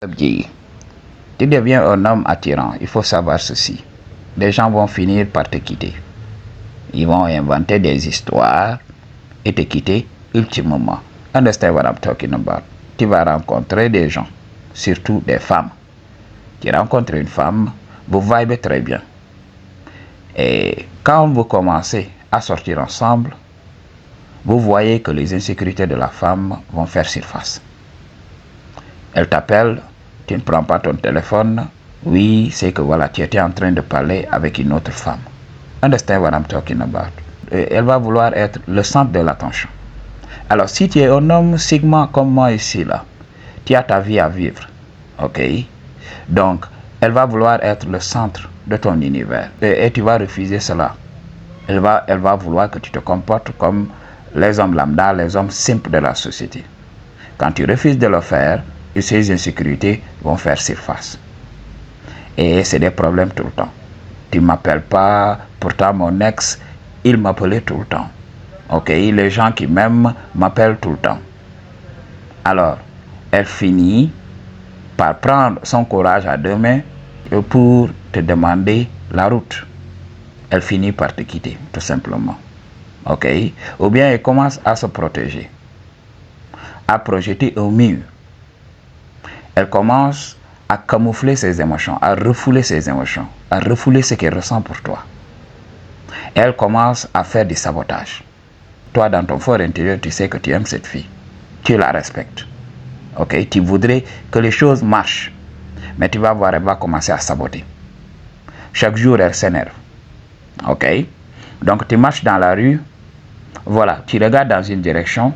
Vieillir. Tu deviens un homme attirant, il faut savoir ceci. Les gens vont finir par te quitter. Ils vont inventer des histoires et te quitter ultimement. Understand what I'm talking about? Tu vas rencontrer des gens, surtout des femmes. Tu rencontres une femme, vous vibez très bien. Et quand vous commencez à sortir ensemble, vous voyez que les insécurités de la femme vont faire surface. Elle t'appelle, tu ne prends pas ton téléphone. Oui, c'est que voilà, tu étais en train de parler avec une autre femme. Understand what I'm talking about? Elle va vouloir être le centre de l'attention. Alors, si tu es un homme sigma comme moi ici, là, tu as ta vie à vivre. Ok? Donc, elle va vouloir être le centre de ton univers. Et tu vas refuser cela. Elle va vouloir que tu te comportes comme les hommes lambda, les hommes simples de la société. Quand tu refuses de le faire, ces insécurités vont faire surface. Et c'est des problèmes tout le temps. Tu ne m'appelles pas, pourtant mon ex, il m'appelait tout le temps. Ok, les gens qui m'aiment m'appellent tout le temps. Alors, elle finit par prendre son courage à deux mains pour te demander la route. Elle finit par te quitter, tout simplement. Ok, ou bien elle commence à se protéger, à projeter un mur. Elle commence à camoufler ses émotions, à refouler ses émotions, à refouler ce qu'elle ressent pour toi. Elle commence à faire du sabotage. Toi, dans ton fort intérieur, tu sais que tu aimes cette fille. Tu la respectes. Ok? Tu voudrais que les choses marchent. Mais tu vas voir, elle va commencer à saboter. Chaque jour, elle s'énerve. Ok? Donc, tu marches dans la rue. Voilà, tu regardes dans une direction.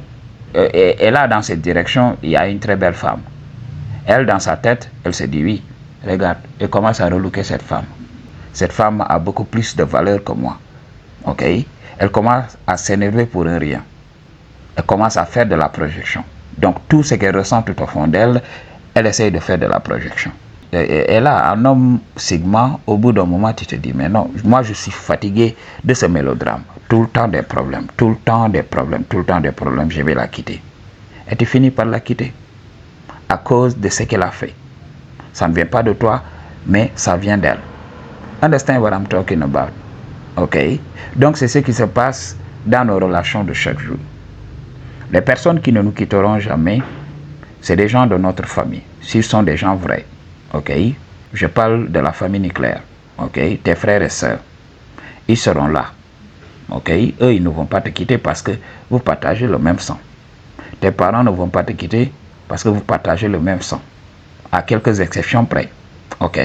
Et là, dans cette direction, il y a une très belle femme. Elle, dans sa tête, elle se dit oui, regarde, elle commence à relooker cette femme. Cette femme a beaucoup plus de valeur que moi. Ok? Elle commence à s'énerver pour un rien. Elle commence à faire de la projection. Donc, tout ce qu'elle ressent tout au fond d'elle, elle essaye de faire de la projection. Et là, un homme sigma, au bout d'un moment, tu te dis, mais non, moi je suis fatigué de ce mélodrame. Tout le temps des problèmes, tout le temps des problèmes, tout le temps des problèmes, je vais la quitter. Et tu finis par la quitter. À cause de ce qu'elle a fait. Ça ne vient pas de toi, mais ça vient d'elle. Understand what I'm talking about? Ok? Donc c'est ce qui se passe dans nos relations de chaque jour. Les personnes qui ne nous quitteront jamais, c'est des gens de notre famille. S'ils sont des gens vrais. Ok? Je parle de la famille nucléaire. Ok? Tes frères et sœurs. Ils seront là. Ok? Eux, ils ne vont pas te quitter parce que vous partagez le même sang. Tes parents ne vont pas te quitter parce que vous partagez le même sang, à quelques exceptions près. Ok?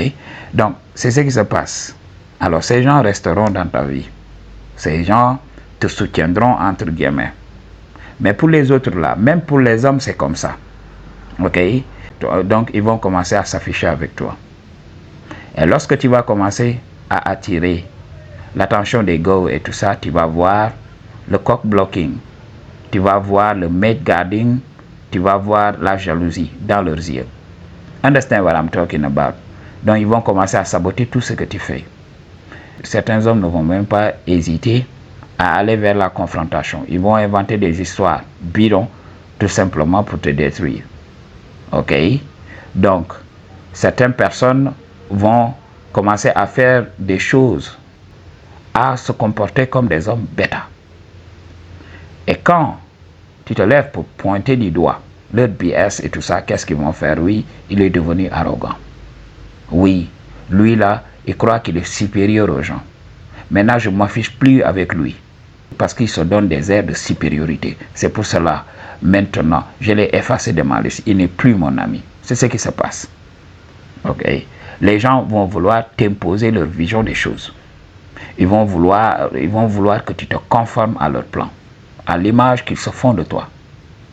Donc, c'est ce qui se passe. Alors, ces gens resteront dans ta vie. Ces gens te soutiendront, entre guillemets. Mais pour les autres là, même pour les hommes, c'est comme ça. Ok? Donc, ils vont commencer à s'afficher avec toi. Et lorsque tu vas commencer à attirer l'attention des gars et tout ça, tu vas voir le cock blocking. Tu vas voir le mate guarding. Tu vas voir la jalousie dans leurs yeux. Understand what I'm talking about? Donc, ils vont commencer à saboter tout ce que tu fais. Certains hommes ne vont même pas hésiter à aller vers la confrontation. Ils vont inventer des histoires bidons, tout simplement pour te détruire. Ok? Donc, certaines personnes vont commencer à faire des choses, à se comporter comme des hommes bêta. Et quand tu te lèves pour pointer du doigt leur BS et tout ça, qu'est-ce qu'ils vont faire? Oui, il est devenu arrogant. Oui, lui là, il croit qu'il est supérieur aux gens. Maintenant, je ne m'affiche plus avec lui parce qu'il se donne des airs de supériorité. C'est pour cela, maintenant, je l'ai effacé de ma liste. Il n'est plus mon ami. C'est ce qui se passe. Ok? Les gens vont vouloir t'imposer leur vision des choses. Ils vont vouloir que tu te conformes à leur plan, à l'image qu'ils se font de toi.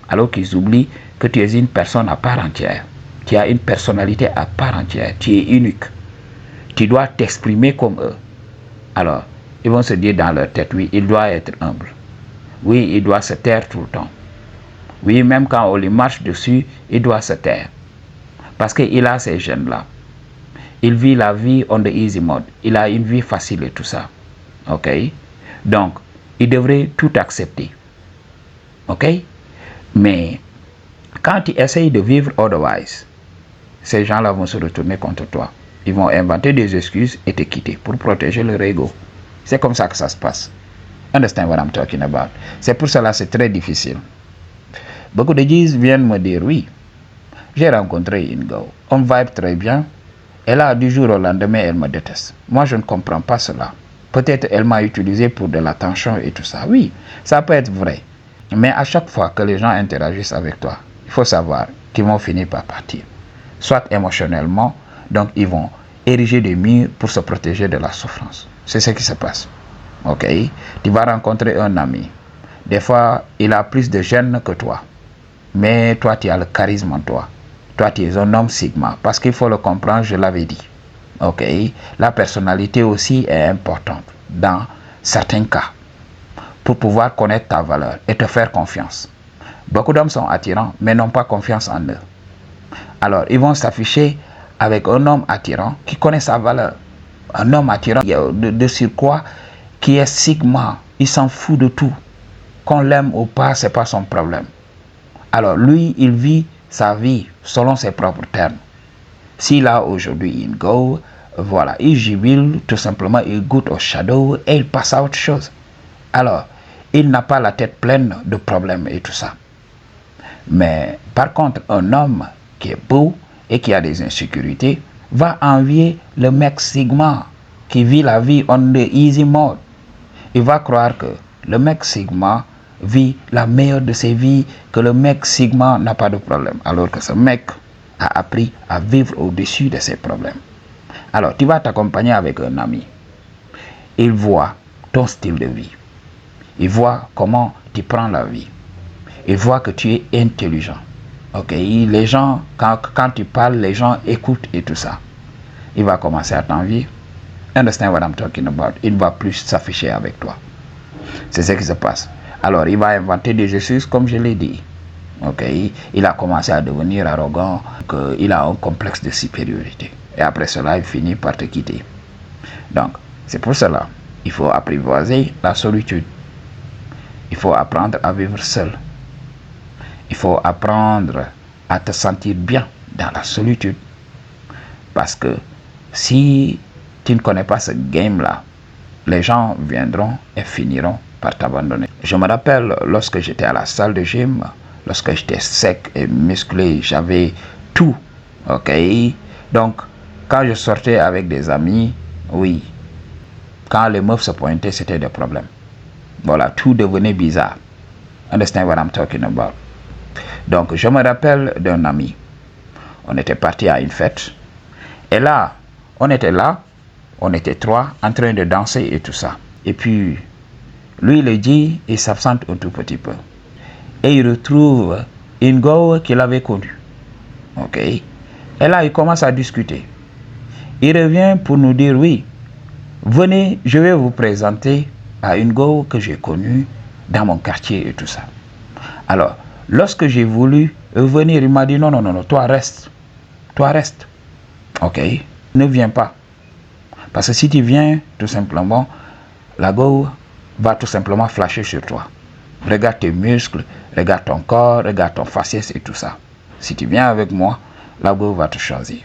Alors qu'ils oublient que tu es une personne à part entière. Tu as une personnalité à part entière. Tu es unique. Tu dois t'exprimer comme eux. Alors, ils vont se dire dans leur tête, oui, il doit être humble. Oui, il doit se taire tout le temps. Oui, même quand on lui marche dessus, il doit se taire. Parce qu'il a ces gènes-là. Il vit la vie on the easy mode. Il a une vie facile et tout ça. Ok? Donc, il devrait tout accepter. Ok? Mais quand tu essayes de vivre otherwise, ces gens-là vont se retourner contre toi. Ils vont inventer des excuses et te quitter pour protéger leur ego. C'est comme ça que ça se passe. Understand what I'm talking about? C'est pour cela que c'est très difficile. Beaucoup de G's viennent me dire, oui, j'ai rencontré une go, on vibe très bien, et là, du jour au lendemain, elle me déteste. Moi, je ne comprends pas cela. Peut-être elle m'a utilisé pour de l'attention et tout ça. Oui, ça peut être vrai. Mais à chaque fois que les gens interagissent avec toi, il faut savoir qu'ils vont finir par partir. Soit émotionnellement, donc ils vont ériger des murs pour se protéger de la souffrance. C'est ce qui se passe. Ok? Tu vas rencontrer un ami. Des fois, il a plus de gêne que toi. Mais toi, tu as le charisme en toi. Toi, tu es un homme sigma. Parce qu'il faut le comprendre, je l'avais dit. Ok? La personnalité aussi est importante dans certains cas pour pouvoir connaître ta valeur et te faire confiance. Beaucoup d'hommes sont attirants, mais n'ont pas confiance en eux. Alors, ils vont s'afficher avec un homme attirant qui connaît sa valeur. Un homme attirant de surcroît qui est sigma. Il s'en fout de tout. Qu'on l'aime ou pas, ce n'est pas son problème. Alors, lui, il vit sa vie selon ses propres termes. S'il a aujourd'hui une go, voilà, il jubile, tout simplement, il goûte au shadow et il passe à autre chose. Alors, il n'a pas la tête pleine de problèmes et tout ça. Mais par contre, un homme qui est beau et qui a des insécurités va envier le mec sigma qui vit la vie on the easy mode. Il va croire que le mec sigma vit la meilleure de ses vies, que le mec sigma n'a pas de problème, alors que ce mec a appris à vivre au-dessus de ses problèmes. Alors, tu vas t'accompagner avec un ami. Il voit ton style de vie. Il voit comment tu prends la vie. Il voit que tu es intelligent. Ok, les gens, quand tu parles, les gens écoutent et tout ça. Il va commencer à t'envier. Understand what I'm talking about? Il ne va plus s'afficher avec toi. C'est ce qui se passe. Alors, il va inventer des excuses comme je l'ai dit. Ok, il a commencé à devenir arrogant, qu'il a un complexe de supériorité. Et après cela, il finit par te quitter. Donc, c'est pour cela, il faut apprivoiser la solitude. Il faut apprendre à vivre seul. Il faut apprendre à te sentir bien dans la solitude. Parce que si tu ne connais pas ce game-là, les gens viendront et finiront par t'abandonner. Je me rappelle lorsque j'étais à la salle de gym, lorsque j'étais sec et musclé, j'avais tout. Ok? Donc, quand je sortais avec des amis, oui, quand les meufs se pointaient, c'était des problèmes. Voilà, tout devenait bizarre. Understand what I'm talking about? Donc, je me rappelle d'un ami. On était parti à une fête. Et là, on était trois, en train de danser et tout ça. Et puis, lui, le dit, il s'absente un tout petit peu. Et il retrouve une go qu'il avait connue. Ok? Et là, il commence à discuter. Il revient pour nous dire, oui, venez, je vais vous présenter à une go que j'ai connue dans mon quartier et tout ça. Alors, lorsque j'ai voulu venir, il m'a dit, non, toi reste. Toi reste. Ok? Ne viens pas. Parce que si tu viens, tout simplement, la go va tout simplement flasher sur toi. Regarde tes muscles, regarde ton corps, regarde ton faciès et tout ça. Si tu viens avec moi, la go va te choisir.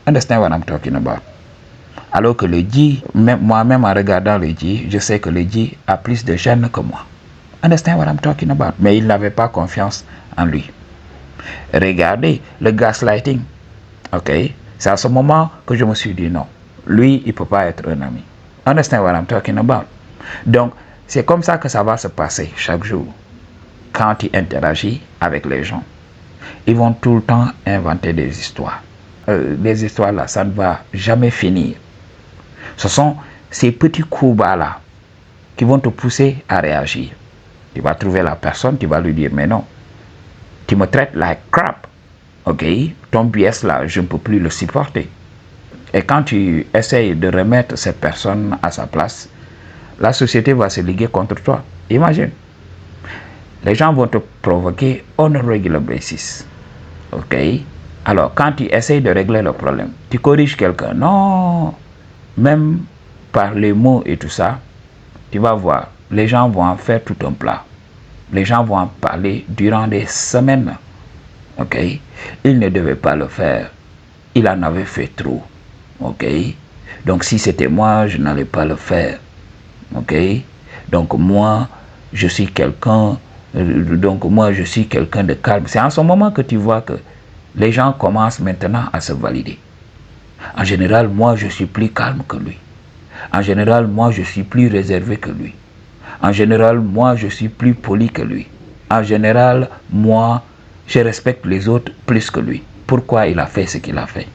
Understand what I'm talking about? Alors que le G, moi-même en regardant le G, je sais que le G a plus de gêne que moi. Understand what I'm talking about? Mais il n'avait pas confiance en lui. Regardez le gaslighting. Ok? C'est à ce moment que je me suis dit non. Lui, il ne peut pas être un ami. Understand what I'm talking about? Donc, c'est comme ça que ça va se passer chaque jour. Quand tu interagis avec les gens, ils vont tout le temps inventer des histoires. Les histoires là, ça ne va jamais finir. Ce sont ces petits coups bas là qui vont te pousser à réagir. Tu vas trouver la personne, tu vas lui dire, mais non, tu me traites like crap. Ok, ton BS là, je ne peux plus le supporter. Et quand tu essayes de remettre cette personne à sa place, la société va se liguer contre toi. Imagine. Les gens vont te provoquer on a regular basis. Ok? Alors, quand tu essayes de régler le problème, tu corriges quelqu'un. Non. Même par les mots et tout ça, tu vas voir, les gens vont en faire tout un plat. Les gens vont en parler durant des semaines. Ok? Ils ne devaient pas le faire. il en avait fait trop. Ok? Donc si c'était moi, je n'allais pas le faire. Ok? Donc moi, je suis quelqu'un de calme. C'est en ce moment que tu vois que les gens commencent maintenant à se valider. En général, moi, je suis plus calme que lui. En général, moi, je suis plus réservé que lui. En général, moi, je suis plus poli que lui. En général, moi, je respecte les autres plus que lui. Pourquoi il a fait ce qu'il a fait?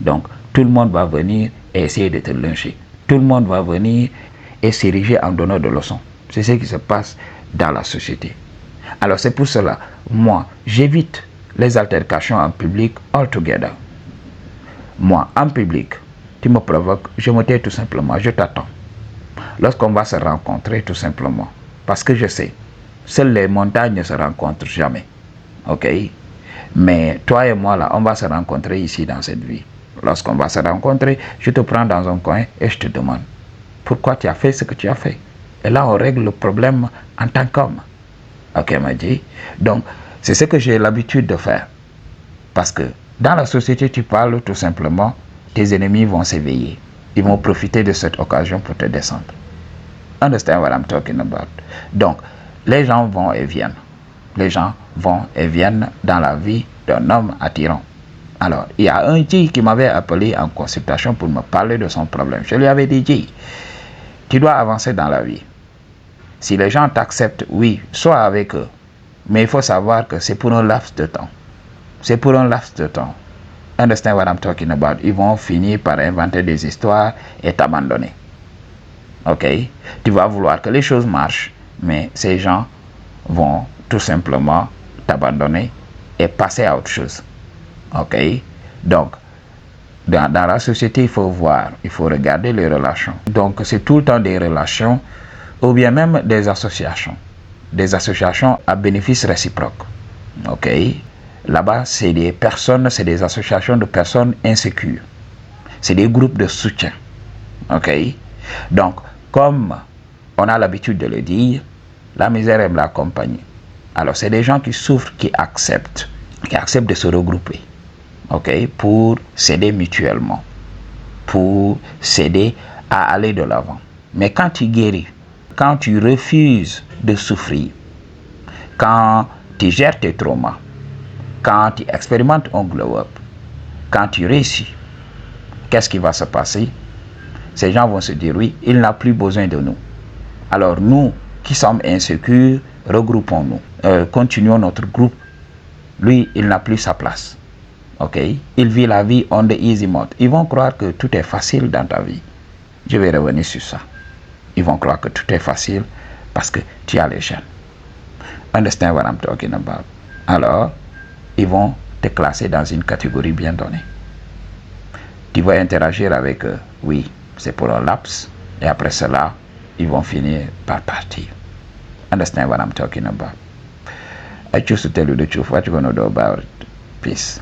Donc, tout le monde va venir et essayer de te lyncher. Tout le monde va venir et s'ériger en donneur de leçons. C'est ce qui se passe dans la société. Alors, c'est pour cela, moi, j'évite les altercations en public altogether. Moi, en public, tu me provoques, je me tais tout simplement, je t'attends. Lorsqu'on va se rencontrer, tout simplement. Parce que je sais, seules les montagnes ne se rencontrent jamais. Ok? Mais toi et moi, là, on va se rencontrer ici dans cette vie. Lorsqu'on va se rencontrer, je te prends dans un coin et je te demande pourquoi tu as fait ce que tu as fait. Et là, on règle le problème en tant qu'homme. Ok, m'a dit. Donc, c'est ce que j'ai l'habitude de faire. Parce que dans la société, tu parles tout simplement, tes ennemis vont s'éveiller. Ils vont profiter de cette occasion pour te descendre. Understand what I'm talking about? Donc, les gens vont et viennent. Les gens vont et viennent dans la vie d'un homme attirant. Alors, il y a un G qui m'avait appelé en consultation pour me parler de son problème. Je lui avais dit, G, tu dois avancer dans la vie. Si les gens t'acceptent, oui, sois avec eux. Mais il faut savoir que c'est pour un laps de temps. C'est pour un laps de temps. Understand what I'm talking about? Ils vont finir par inventer des histoires et t'abandonner. Ok? Tu vas vouloir que les choses marchent, mais ces gens vont tout simplement t'abandonner et passer à autre chose. Ok? Donc, dans la société, il faut voir, il faut regarder les relations. Donc, c'est tout le temps des relations ou bien même des associations. Des associations à bénéfice réciproque. Ok? Là-bas, c'est des personnes, c'est des associations de personnes insécures. C'est des groupes de soutien. Ok? Donc, comme on a l'habitude de le dire, la misère aime la compagnie. Alors, c'est des gens qui souffrent, qui acceptent de se regrouper. Ok? Pour s'aider mutuellement. Pour s'aider à aller de l'avant. Mais quand tu guéris, quand tu refuses de souffrir, quand tu gères tes traumas, quand tu expérimentes un glow-up, quand tu réussis, qu'est-ce qui va se passer? Ces gens vont se dire, oui, il n'a plus besoin de nous. Alors nous, qui sommes insécures, regroupons-nous. Continuons notre groupe. Lui, il n'a plus sa place. Ok? Il vit la vie on the easy mode. Ils vont croire que tout est facile dans ta vie. Je vais revenir sur ça. Ils vont croire que tout est facile parce que tu as les chaînes. Understand what I'm talking about? Alors, ils vont te classer dans une catégorie bien donnée. Tu vas interagir avec eux. Oui, c'est pour un laps. Et après cela, ils vont finir par partir. Understand what I'm talking about? I choose to tell you the truth. What you gonna do about it? Peace.